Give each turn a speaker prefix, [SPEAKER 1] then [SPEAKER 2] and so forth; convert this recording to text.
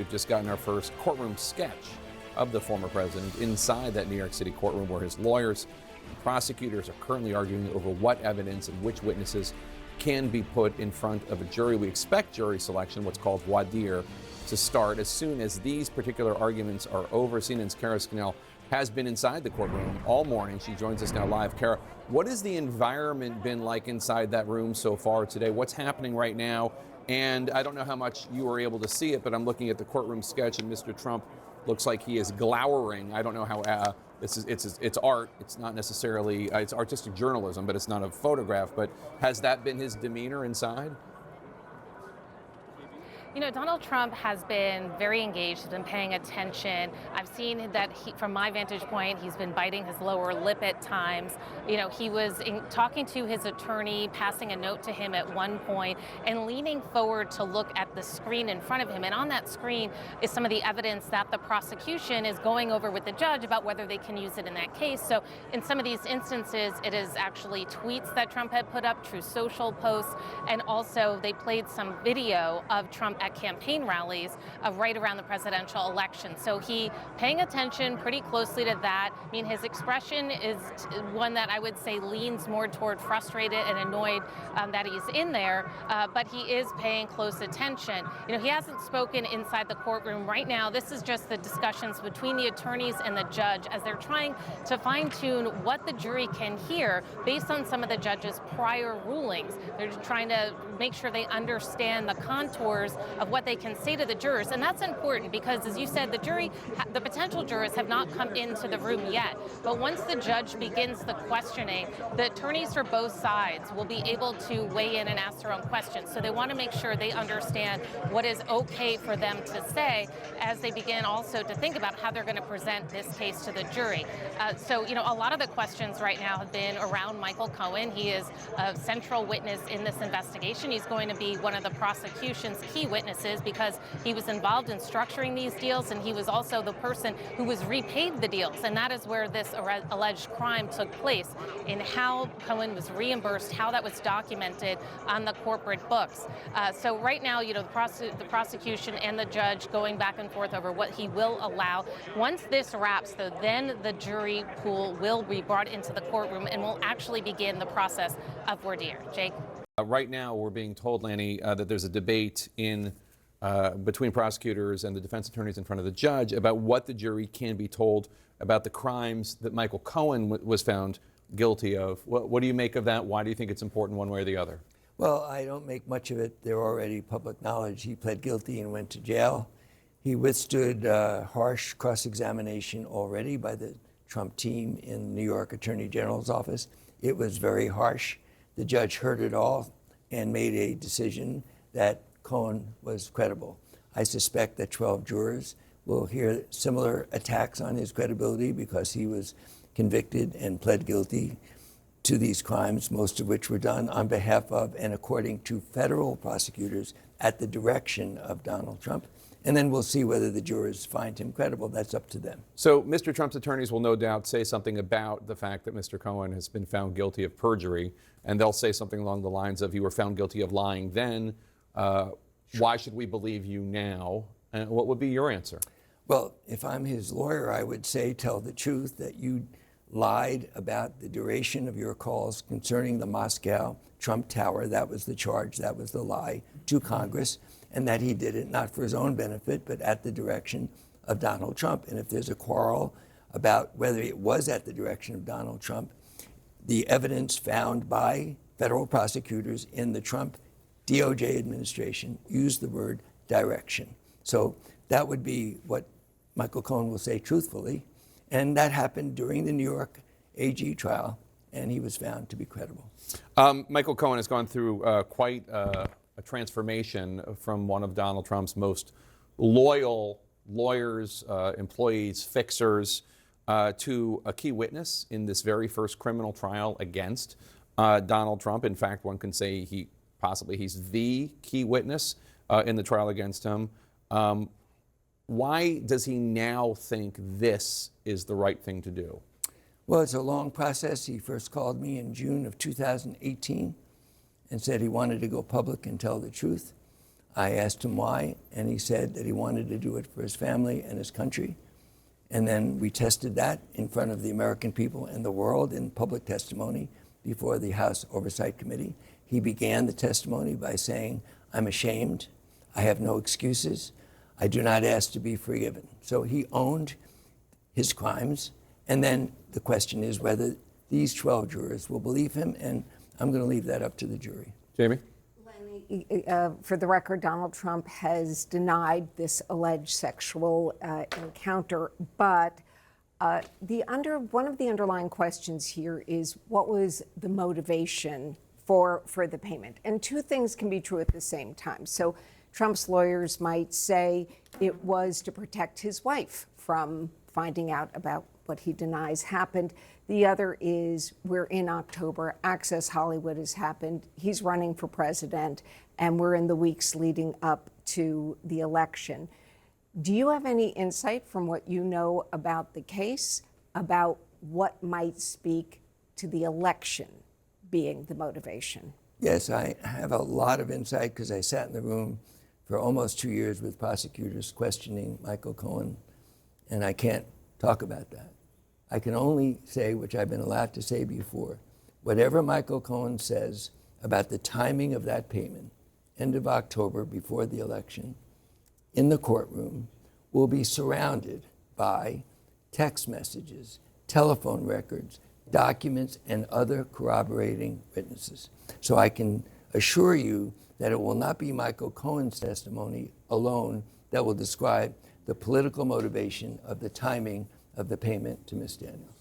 [SPEAKER 1] we've just gotten our first courtroom sketch of the former president inside that New York City courtroom where his lawyers and prosecutors are currently arguing over what evidence and which witnesses can be put in front of a jury. We expect jury selection, what's called voir dire, to start as soon as these particular arguments are over. CNN's Kara Scannell has been inside the courtroom all morning. She joins us now live. Kara, what has the environment been like inside that room so far today? What's happening right now? And I don't know how much you were able to see it, but I'm looking at the courtroom sketch, and Mr. Trump looks like he is glowering. I don't know how it's art. It's not necessarily it's artistic journalism, but it's not a photograph. But has that been his demeanor inside?
[SPEAKER 2] You know, Donald Trump has been very engaged and paying attention. I've seen that from my vantage point, he's been biting his lower lip at times. You know, he was talking to his attorney, passing a note to him at one point, and leaning forward to look at the screen in front of him. And on that screen is some of the evidence that the prosecution is going over with the judge about whether they can use it in that case. So in some of these instances, it is actually tweets that Trump had put up, Truth Social posts, and also they played some video of Trump at campaign rallies right around the presidential election. So he paying attention pretty closely to that. I mean, his expression is one that I would say leans more toward frustrated and annoyed that he's in there, but he is paying close attention. You know, he hasn't spoken inside the courtroom right now. This is just the discussions between the attorneys and the judge as they're trying to fine-tune what the jury can hear based on some of the judge's prior rulings. They're just trying to make sure they understand the contours of what they can say to the jurors. And that's important because, as you said, the potential jurors have not come into the room yet. But once the judge begins the questioning, the attorneys for both sides will be able to weigh in and ask their own questions. So they want to make sure they understand what is okay for them to say as they begin also to think about how they're going to present this case to the jury. So, you know, a lot of the questions right now have been around Michael Cohen. He is a central witness in this investigation. He's going to be one of the prosecution's key witnesses because he was involved in structuring these deals, and he was also the person who was repaid the deals. And that is where this alleged crime took place, in how Cohen was reimbursed, how that was documented on the corporate books. So right now, you know, the prosecution and the judge going back and forth over what he will allow. Once this wraps, though, then the jury pool will be brought into the courtroom and will actually begin the process of voir dire. Jake?
[SPEAKER 1] Right now, we're being told, Lanny, that there's a debate between prosecutors and the defense attorneys in front of the judge about what the jury can be told about the crimes that Michael Cohen was found guilty of. What do you make of that? Why do you think it's important one way or the other?
[SPEAKER 3] Well, I don't make much of it. They're already public knowledge. He pled guilty and went to jail. He withstood harsh cross-examination already by the Trump team in the New York Attorney General's office. It was very harsh. The judge heard it all and made a decision that Cohen was credible. I suspect that 12 jurors will hear similar attacks on his credibility because he was convicted and pled guilty to these crimes, most of which were done on behalf of and according to federal prosecutors at the direction of Donald Trump. And then we'll see whether the jurors find him credible. That's up to them.
[SPEAKER 1] So Mr. Trump's attorneys will no doubt say something about the fact that Mr. Cohen has been found guilty of perjury, and they'll say something along the lines of, you were found guilty of lying then. Why should we believe you now? And what would be your answer?
[SPEAKER 3] Well, if I'm his lawyer, I would say tell the truth, that you lied about the duration of your calls concerning the Moscow Trump Tower. That was the charge, that was the lie to Congress, and that he did it not for his own benefit, but at the direction of Donald Trump. And if there's a quarrel about whether it was at the direction of Donald Trump, the evidence found by federal prosecutors in the Trump DOJ administration used the word direction. So that would be what Michael Cohen will say truthfully. And that happened during the New York AG trial, and he was found to be credible.
[SPEAKER 1] Michael Cohen has gone through quite a transformation from one of Donald Trump's most loyal lawyers, employees, fixers, to a key witness in this very first criminal trial against Donald Trump. In fact, one can say he's the key witness in the trial against him. Why does he now think this is the right thing to do?
[SPEAKER 3] Well, it's a long process. He first called me in June of 2018 and said he wanted to go public and tell the truth. I asked him why, and he said that he wanted to do it for his family and his country. And then we tested that in front of the American people and the world in public testimony before the House Oversight Committee. He began the testimony by saying, "I'm ashamed. I have no excuses. I do not ask to be forgiven." So he owned his crimes. And then the question is whether these 12 jurors will believe him, and I'm going to leave that up to the jury.
[SPEAKER 1] Jamie?
[SPEAKER 4] For the record, Donald Trump has denied this alleged sexual encounter, but one of the underlying questions here is what was the motivation for the payment? And two things can be true at the same time. So Trump's lawyers might say it was to protect his wife from finding out about what he denies happened. The other is we're in October, Access Hollywood has happened, he's running for president, and we're in the weeks leading up to the election. Do you have any insight from what you know about the case about what might speak to the election being the motivation?
[SPEAKER 3] Yes, I have a lot of insight because I sat in the room for almost 2 years with prosecutors questioning Michael Cohen, and I can't talk about that. I can only say, which I've been allowed to say before, whatever Michael Cohen says about the timing of that payment, end of October before the election, in the courtroom, will be surrounded by text messages, telephone records, documents, and other corroborating witnesses. So I can assure you that it will not be Michael Cohen's testimony alone that will describe the political motivation of the timing of the payment to Ms. Daniels.